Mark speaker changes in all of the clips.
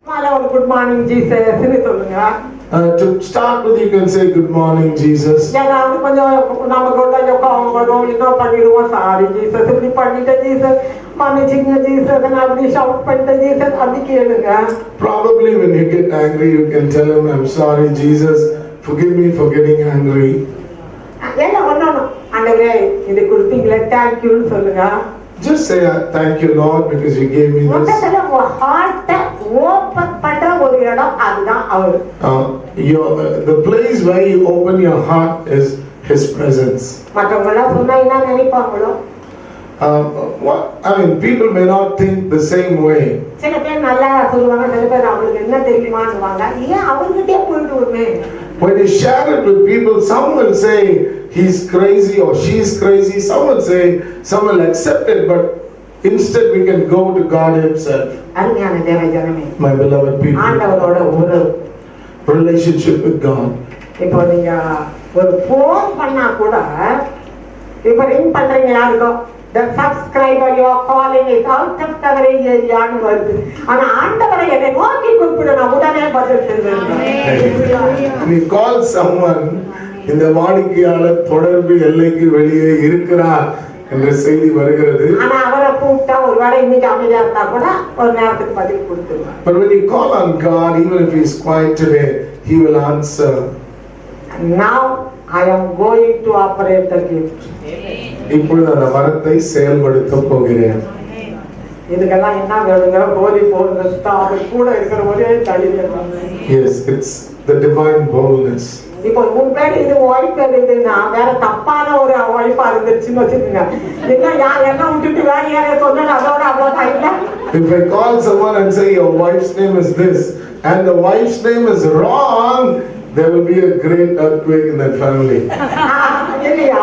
Speaker 1: Good morning, Jesus.
Speaker 2: To start with, you can say good morning, Jesus. Probably when you get angry, you can tell him, I'm sorry, Jesus. Forgive me for getting angry. Just say thank you, Lord, because you gave me this. The place where you open your heart is His presence. People may not think the same way. When you share it with people, some will say he's crazy or she's crazy. Some will say, some will accept it, but instead we can go to God Himself. My beloved people, relationship with God.
Speaker 1: The subscriber you are calling is out of coverage area.
Speaker 2: When you call someone in the வாடிக்கையாளர் தொடர்பு எல்லைக்கு வெளியே இருக்கிறார் என்ற செய்தி வருகிறது. But when you call on God, even if He is quiet today, He will answer.
Speaker 1: Now I am going to operate the gift.
Speaker 2: இப்பொழுது அந்த வரத்தை செயல்படுத்த போகிறேன்.
Speaker 1: இதுக்கெல்லாம் என்ன வேணுங்க? போலி போல்னஸ் அது கூட இருக்கிற ஒரே தைரியம்.
Speaker 2: Yes, it's the divine boldness.
Speaker 1: இப்போ உன் பேர் இது வாய்ப்பு இருக்குன்னா வேற தப்பான ஒரு வாய்ப்பா இருந்துச்சுன்னு வச்சுக்கோங்க. எல்லாம் விட்டுட்டு வேற யாரையும் சொன்னா அதோட அவ்வளோதான் இல்லை.
Speaker 2: If I call someone and say your wife's name is this and the wife's name is wrong, there will be a great earthquake in that family.
Speaker 1: இல்லையா?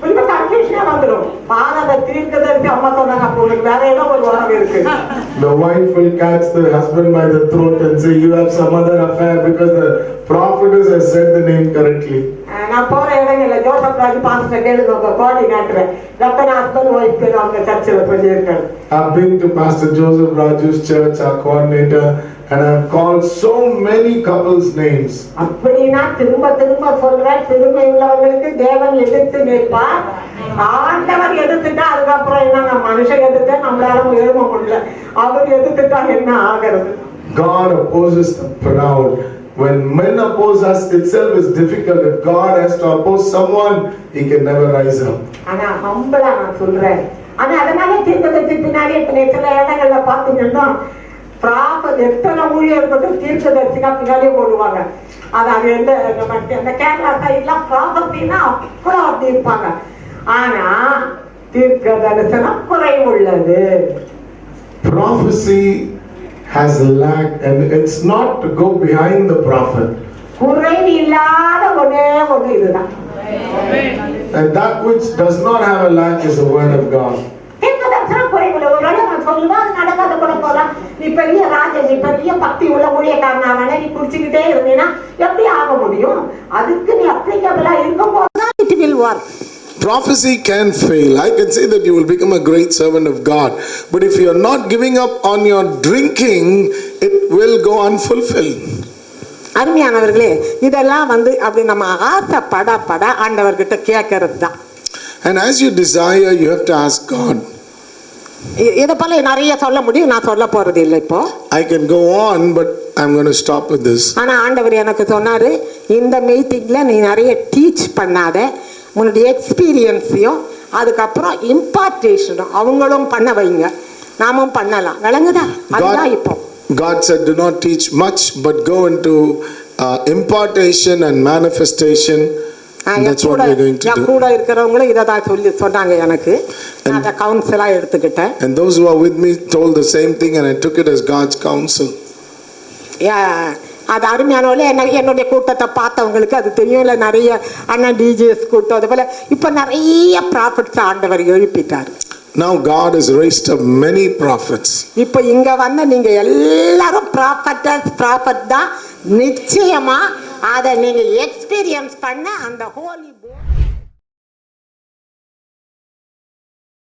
Speaker 1: ரொம்ப கன்ஃபியூஷனா வந்துரும். பாரத தீர்க்கதரிசி அம்மா சொன்னாங்க உங்களுக்கு வேற ஏதோ ஒரு வரம் இருக்கு.
Speaker 2: The wife will catch the husband by the throat and say you have some other affair because the prophetess has said the name correctly.
Speaker 1: நான் போற இடங்கள்ல ஜோசப் ராஜ் பாஸ்டர் கேளுங்க கோஆர்டினேட்டர் ரத்தன ஹஸ்பண்ட் வைஃப் பேர் அவங்க சர்ச்சில் சொல்லியிருக்காங்க.
Speaker 2: I've been to Pastor Joseph Raju's church, our coordinator, and I've called so many couples names.
Speaker 1: அப்படினா திரும்ப சொல்றேன், திரும்ப உள்ளவங்களுக்கு தேவன் எதிர்த்து நிற்பார். ஆண்டவர் எதிர்த்துட்டா அதுக்கப்புறம் என்ன மனுஷன் எதிர்த்தா நம்மளால எழுத முடியல. அவர் எதிர்த்துட்டா என்ன ஆகிறது?
Speaker 2: God opposes the proud. When men oppose us, itself is difficult. If God has to oppose someone, He can never rise up.
Speaker 1: ஆனா ஹம்பிளா நான் சொல்றேன். ஆனா அதனால தீர்க்கதரிசி பின்னாடி சில இடங்கள்ல பாத்தீங்கன்னா ப்ராஃபட் எத்தனை ஊழியர் மட்டும் தீர்க்கதரிசினா பின்னாடியே போடுவாங்க. அது எந்த அந்த கேரளா சைட்லாம் ப்ராஃபட்னா அப்புறம் அப்படி இருப்பாங்க. ஆனா தீர்க்க தரிசனம் குறைவுள்ளது.
Speaker 2: Prophecy has a lack, and it's not to go behind the prophet.
Speaker 1: குறைவு இல்லாத ஒரே ஒன்று இதுதான்.
Speaker 2: And that which does not have a lack is the word of God.
Speaker 1: தீர்க்கதரிசனம் குறைவுள்ள ஒரு நான் சொல்லுவேன் நடக்காத கூட போலாம். நீ பெரிய ராஜா, நீ பெரிய பக்தி உள்ள ஊழியக்காரனாவே நீ குடிச்சுக்கிட்டே இருந்தீங்கன்னா எப்படி ஆக முடியும்? அதுக்கு நீ அப்ளிகபிளா இருக்கும்போது தான் it will work.
Speaker 2: Prophecy can fail. I can say that you will become a great servant of God, but if you are not giving up on your drinking, it will go unfulfilled.
Speaker 1: அருமையானவர்களே, இதெல்லாம் அப்படி நம்ம ஆசைப்பட ஆண்டவர்கிட்ட கேட்கறது தான்.
Speaker 2: And as you desire, you have to ask God.
Speaker 1: இத போல நிறைய சொல்ல முடியும், நான் சொல்ல போறது இல்லை இப்போ.
Speaker 2: I can go on, but I'm going to stop with this.
Speaker 1: ஆனா ஆண்டவர் எனக்கு சொன்னாரு, இந்த மீட்டிங்ல நீ நிறைய டீச் பண்ணாத, உன்னுடைய எக்ஸ்பீரியன்ஸையும் அதுக்கப்புறம் இம்பார்ட்டேஷனும் அவங்களும் பண்ண வைங்க, நாமும் பண்ணலாம். விளங்குதா? அதுதான் இப்போ
Speaker 2: God said do not teach much but go into impartation and manifestation. And that's what we're going to do.
Speaker 1: கூட இருக்கிறவங்களும் இத தான் சொன்னாங்க எனக்கு. நான் அத கவுன்சிலா எடுத்துக்கிட்டேன்.
Speaker 2: And those who are with me told the same thing and I took it as God's counsel.
Speaker 1: அது அருமையானவளே, என்னுடைய கூட்டத்தை பார்த்தவங்களுக்கு அது தெரியும். இல்லை நிறைய அண்ணா டிஜிஎஸ் கூட்டம் அது போல இப்போ நிறைய ப்ராஃபிட்ஸ் ஆண்டவர் எழுப்பிட்டார்.
Speaker 2: Now God has raised up many prophets.
Speaker 1: இப்போ இங்க வந்து நீங்க எல்லாரும் ப்ராஃபட் தான். நிச்சயமா அதை நீங்க எக்ஸ்பீரியன்ஸ் பண்ண அந்த ஹோலி